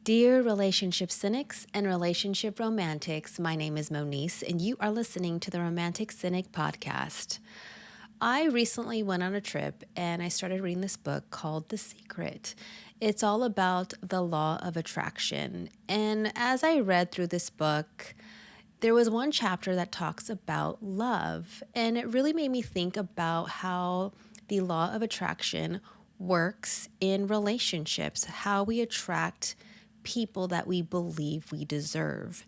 Dear relationship cynics and relationship romantics, my name is Monice, and you are listening to the Romantic Cynic podcast. I recently went on a trip and I started reading this book called The Secret. It's all about the law of attraction. And as I read through this book, there was one chapter that talks about love, and it really made me think about how the law of attraction works in relationships, how we attract people that we believe we deserve.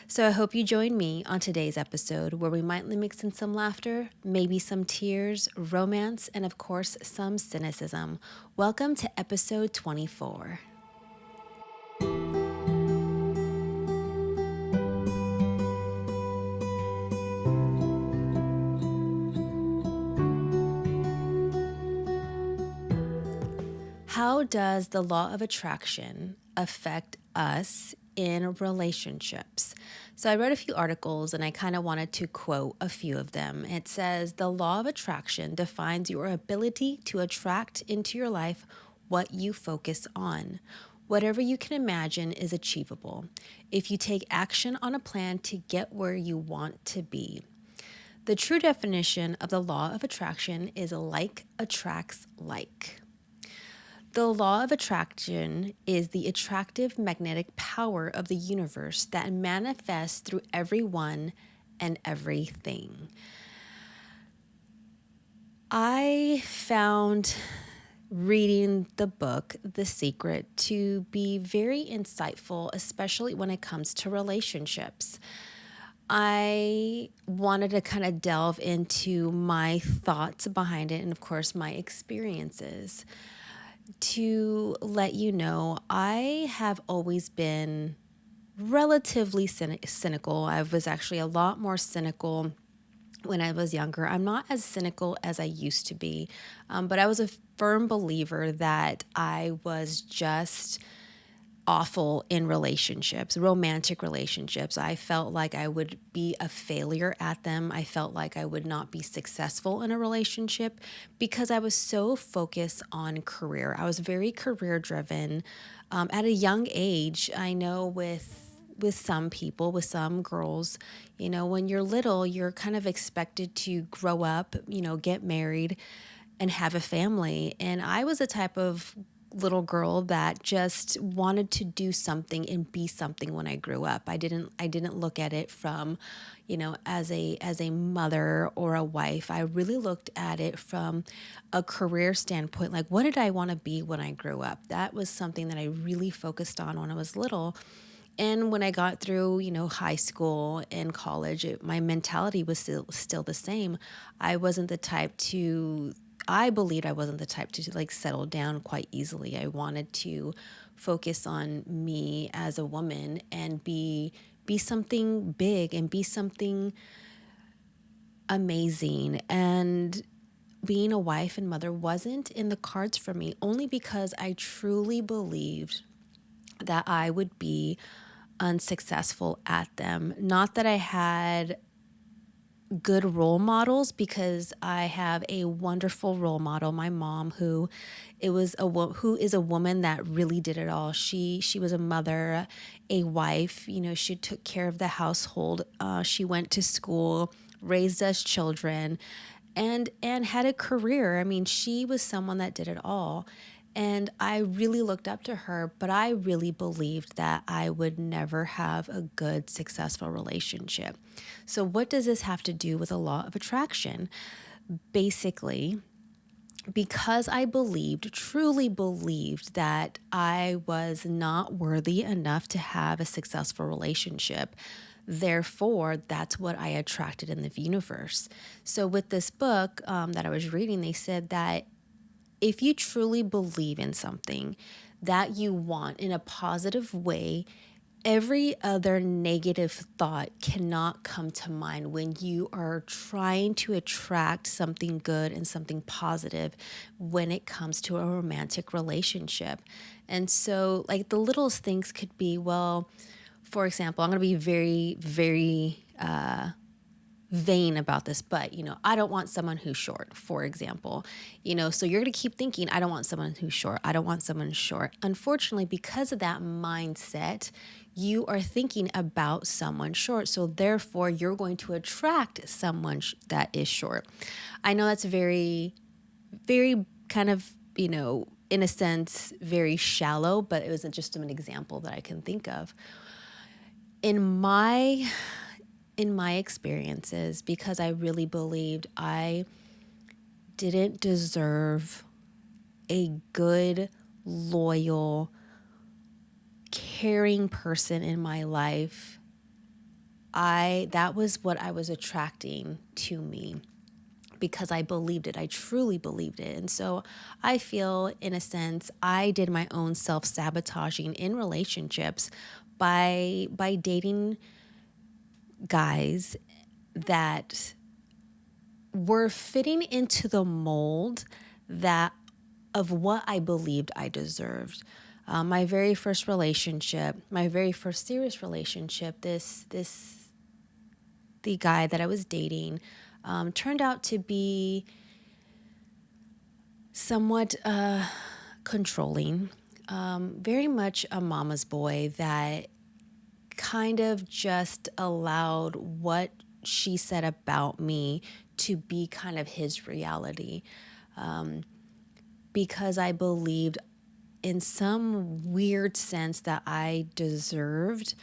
So I hope you join me on today's episode where we might mix in some laughter, maybe some tears, romance, and of course, some cynicism. Welcome to episode 24. How does the law of attraction affect us in relationships? So I read a few articles and I kind of wanted to quote a few of them. It says, the law of attraction defines your ability to attract into your life what you focus on. Whatever you can imagine is achievable if you take action on a plan to get where you want to be. The true definition of the law of attraction is like attracts like. The law of attraction is the attractive magnetic power of the universe that manifests through everyone and everything. I found reading the book, The Secret, to be very insightful, especially when it comes to relationships. I wanted to kind of delve into my thoughts behind it and, of course, my experiences. To let you know, I have always been relatively cynical. I was actually a lot more cynical when I was younger. I'm not as cynical as I used to be, but I was a firm believer that I was just awful in relationships, romantic relationships. I felt like I would be a failure at them. I felt like I would not be successful in a relationship because I was so focused on career. I was very career driven. At a young age, I know with some people, with some girls, when you're little, you're kind of expected to grow up, get married and have a family. And I was a type of little girl that just wanted to do something and be something when I grew up. I didn't look at it from, as a mother or a wife. I really looked at it from a career standpoint. Like, what did I want to be when I grew up? That was something that I really focused on when I was little. And when I got through, high school and college, my mentality was still the same. I believed I wasn't the type to like settle down quite easily. I wanted to focus on me as a woman and be something big and be something amazing. And being a wife and mother wasn't in the cards for me, only because I truly believed that I would be unsuccessful at them. Not that I had good role models, because I have a wonderful role model, my mom, who is a woman that really did it all. She was a mother, a wife. She took care of the household. She went to school, raised us children, and had a career. I mean, she was someone that did it all. And I really looked up to her, but I really believed that I would never have a good, successful relationship. So what does this have to do with the law of attraction? Basically, because I truly believed that I was not worthy enough to have a successful relationship. Therefore, that's what I attracted in the universe. So with this book that I was reading, they said that if you truly believe in something that you want in a positive way, every other negative thought cannot come to mind when you are trying to attract something good and something positive when it comes to a romantic relationship. And so, like, the littlest things could be, well, for example, I'm going to be very, very vain about this, but, I don't want someone who's short, for example. So you're going to keep thinking, I don't want someone who's short. I don't want someone short. Unfortunately, because of that mindset, you are thinking about someone short. So therefore, you're going to attract someone that is short. I know that's very, very kind of, in a sense, very shallow, but it was just an example that I can think of. In my experiences, because I really believed I didn't deserve a good, loyal, caring person in my life, that was what I was attracting to me because I believed it. I truly believed it. And so I feel, in a sense, I did my own self-sabotaging in relationships by dating guys that were fitting into the mold that of what I believed I deserved. My very first relationship, my very first serious relationship, the guy that I was dating, turned out to be somewhat controlling, very much a mama's boy that kind of just allowed what she said about me to be kind of his reality, because I believed in some weird sense that I deserved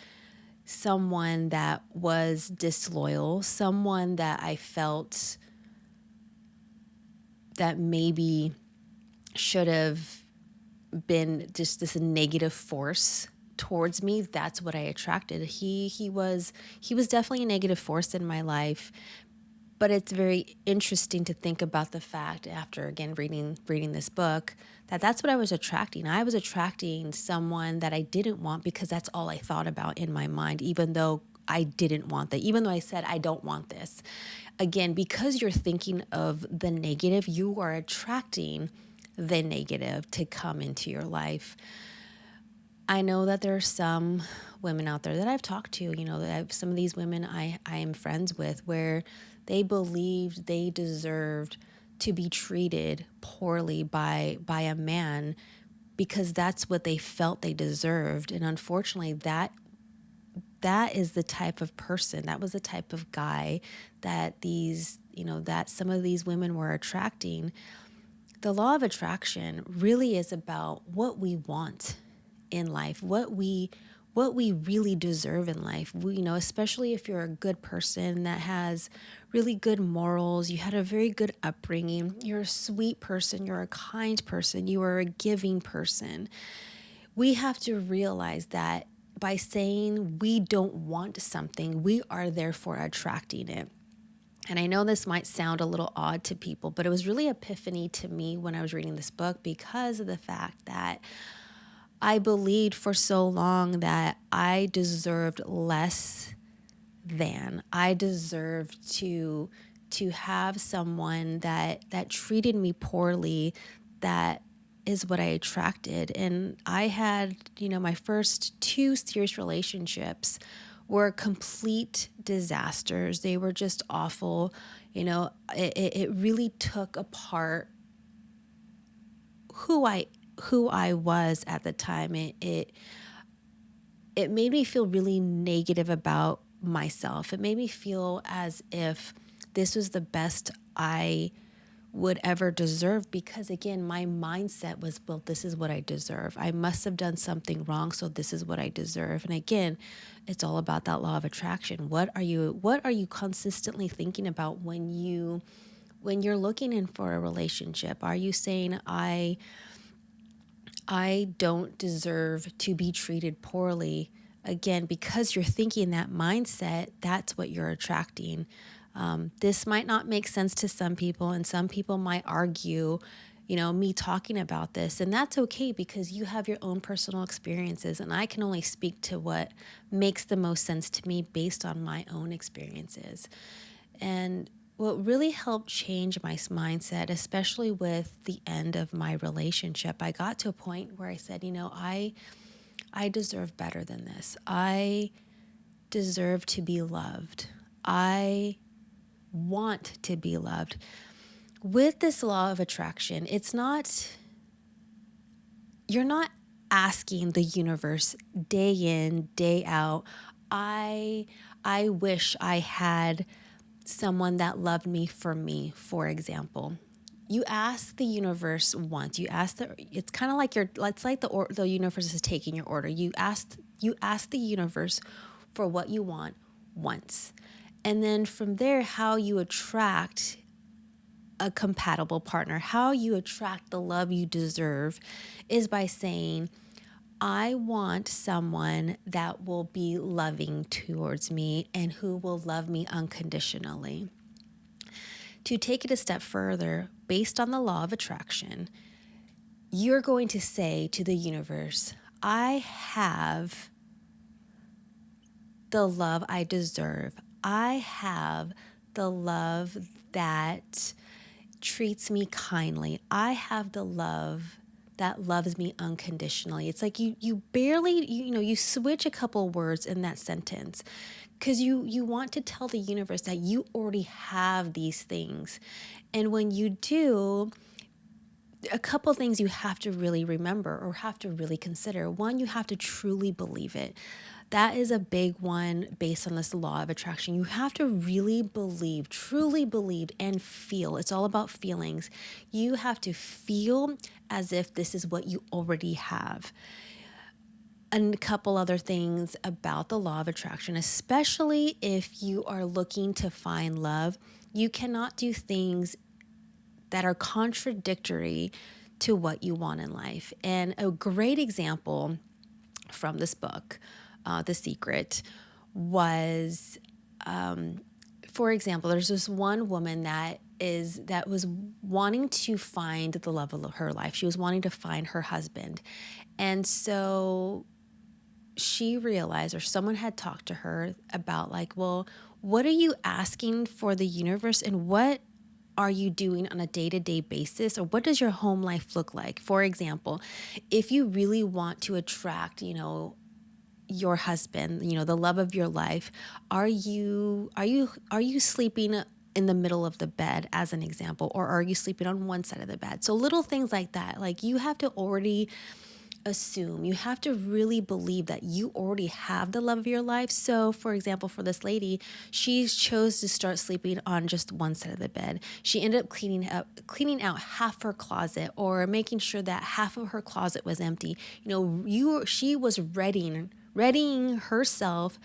someone that was disloyal, someone that I felt that maybe should have been just this negative force towards me. That's what I attracted. He was definitely a negative force in my life, but it's very interesting to think about the fact, after again reading this book, that that's what I was attracting. I was attracting someone that I didn't want because that's all I thought about in my mind, even though I didn't want that, even though I said I don't want this. Again, because you're thinking of the negative, you are attracting the negative to come into your life. I know that there are some women out there that I've talked to, some of these women I am friends with, where they believed they deserved to be treated poorly by a man because that's what they felt they deserved. And unfortunately, that is the type of person, that was the type of guy that that some of these women were attracting. The law of attraction really is about what we want in life, what we really deserve in life. Especially if you're a good person that has really good morals, you had a very good upbringing, you're a sweet person, you're a kind person, you are a giving person. We have to realize that by saying we don't want something, we are therefore attracting it. And I know this might sound a little odd to people, but it was really epiphany to me when I was reading this book, because of the fact that I believed for so long that I deserved less than. I deserved to have someone that treated me poorly. That is what I attracted. And I had, my first two serious relationships were complete disasters. They were just awful. It really took apart who I was at the time. It made me feel really negative about myself. It made me feel as if this was the best I would ever deserve, because again, my mindset was, well, this is what I deserve. I must have done something wrong, so this is what I deserve. And again, it's all about that law of attraction. What are you consistently thinking about when you're looking in for a relationship? Are you saying I don't deserve to be treated poorly? Again, because you're thinking that mindset, that's what you're attracting. This might not make sense to some people, and some people might argue, me talking about this, and that's okay, because you have your own personal experiences, and I can only speak to what makes the most sense to me based on my own experiences. And what really helped change my mindset, especially with the end of my relationship, I got to a point where I said, I deserve better than this. I deserve to be loved. I want to be loved. With this law of attraction, you're not asking the universe day in, day out, I wish I had someone that loved me, for example. You ask the universe once. It's kind of like the universe is taking your order. You ask the universe for what you want once. And then from there, how you attract a compatible partner, how you attract the love you deserve is by saying, I want someone that will be loving towards me and who will love me unconditionally. To take it a step further, based on the law of attraction, you're going to say to the universe, I have the love I deserve. I have the love that treats me kindly. I have the love that loves me unconditionally. It's like you barely, you switch a couple words in that sentence because you want to tell the universe that you already have these things. And when you do, a couple things you have to really remember or have to really consider. One, you have to truly believe it. That is a big one based on this law of attraction. You have to really believe, truly believe, and feel. It's all about feelings. You have to feel as if this is what you already have. And a couple other things about the law of attraction, especially if you are looking to find love, you cannot do things that are contradictory to what you want in life. And a great example from this book, The Secret, was, for example, there's this one woman that was wanting to find the love of her life. She was wanting to find her husband. And so she realized, or someone had talked to her about like, well, what are you asking for the universe and what are you doing on a day-to-day basis, or what does your home life look like? For example, if you really want to attract, your husband, the love of your life, are you sleeping in the middle of the bed, as an example, or are you sleeping on one side of the bed? So little things like that, like you have to already assume, you have to really believe that you already have the love of your life. So for example, for this lady, she chose to start sleeping on just one side of the bed. She ended up cleaning out half her closet, or making sure that half of her closet was empty. She was readying herself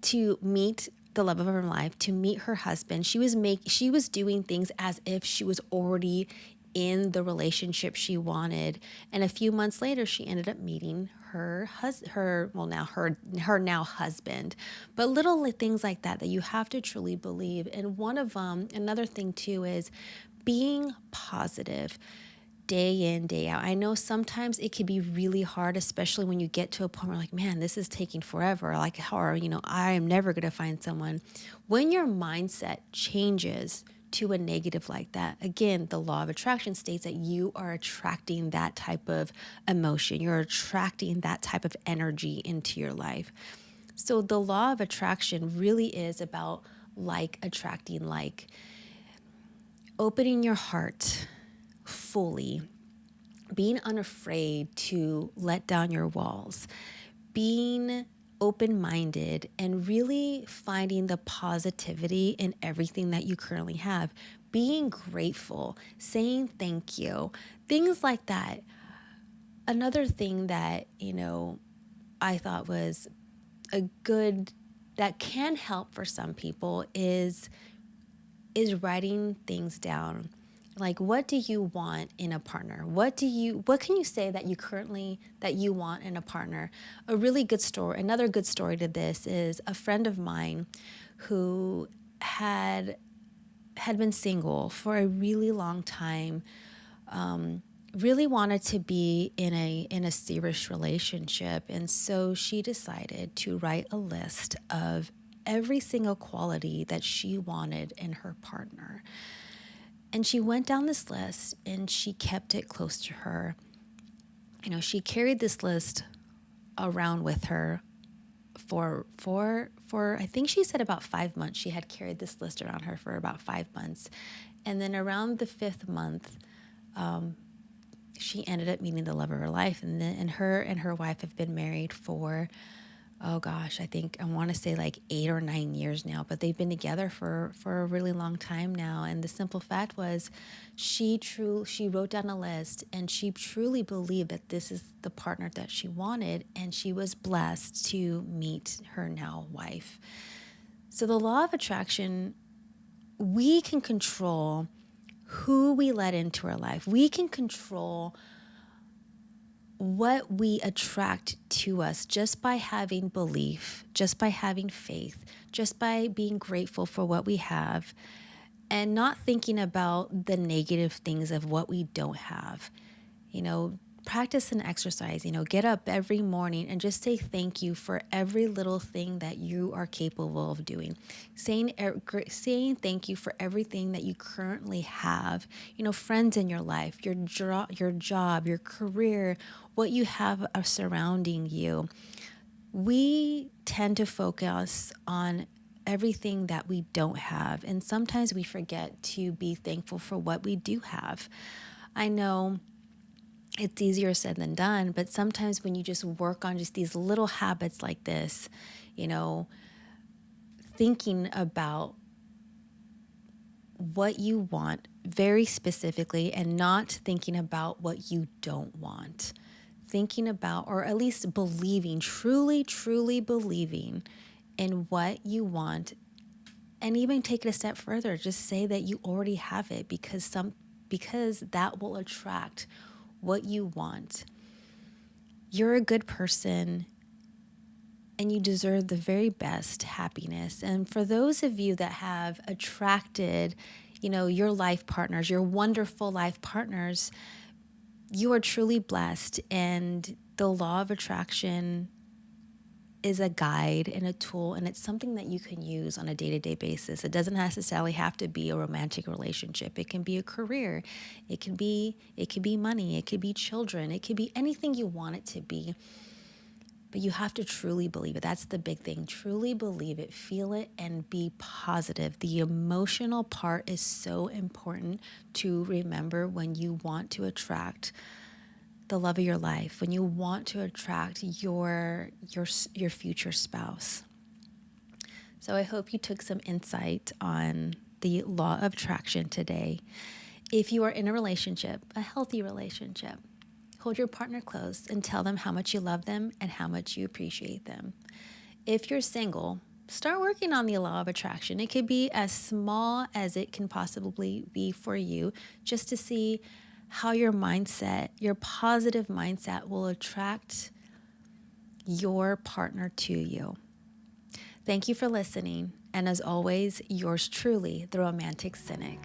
to meet the love of her life, to meet her husband. She was doing things as if she was already in the relationship she wanted. And a few months later, she ended up meeting her now husband. But little things like that you have to truly believe. And one of them, another thing too, is being positive day in, day out. I know sometimes it can be really hard, especially when you get to a point where like, man, this is taking forever. Like, or, I am never going to find someone. When your mindset changes to a negative like that, again, the law of attraction states that you are attracting that type of emotion. You're attracting that type of energy into your life. So the law of attraction really is about like attracting like. Opening your heart fully, being unafraid to let down your walls, being open-minded, and really finding the positivity in everything that you currently have, being grateful, saying thank you, things like that. Another thing that, I thought was that can help for some people is writing things down. Like, what do you want in a partner? What can you say that you want in a partner? Another good story to this is a friend of mine who had been single for a really long time, really wanted to be in a serious relationship. And so she decided to write a list of every single quality that she wanted in her partner. And she went down this list and she kept it close to her. She carried this list around with her for I think she said about 5 months. She had carried this list around her for about 5 months. And then around the fifth month, she ended up meeting the love of her life. And her and her wife have been married for, oh gosh, I think I want to say like 8 or 9 years now, but they've been together for a really long time now. And the simple fact was she wrote down a list and she truly believed that this is the partner that she wanted. And she was blessed to meet her now wife. So the law of attraction, we can control who we let into our life. We can control what we attract to us just by having belief, just by having faith, just by being grateful for what we have and not thinking about the negative things of what we don't have. Practice and exercise, get up every morning and just say thank you for every little thing that you are capable of doing. Saying thank you for everything that you currently have, friends in your life, your job, your career, what you have surrounding you. We tend to focus on everything that we don't have, and sometimes we forget to be thankful for what we do have. I know it's easier said than done, but sometimes when you just work on just these little habits like this, thinking about what you want very specifically and not thinking about what you don't want, thinking about, or at least believing, truly, truly believing in what you want, and even take it a step further, just say that you already have it because that will attract what you want. You're a good person and you deserve the very best happiness. And for those of you that have attracted, your life partners, your wonderful life partners, you are truly blessed. And the law of attraction is a guide and a tool, and it's something that you can use on a day-to-day basis. It doesn't necessarily have to be a romantic relationship. It can be a career. It can be money. It could be children. It could be anything you want it to be. But you have to truly believe it. That's the big thing. Truly believe it, feel it, and be positive. The emotional part is so important to remember when you want to attract the love of your life, when you want to attract your future spouse. So I hope you took some insight on the law of attraction today. If you are in a relationship, a healthy relationship, hold your partner close and tell them how much you love them and how much you appreciate them. If you're single, start working on the law of attraction. It could be as small as it can possibly be for you, just to see how your mindset, your positive mindset, will attract your partner to you. Thank you for listening. And as always, yours truly, the Romantic Cynic.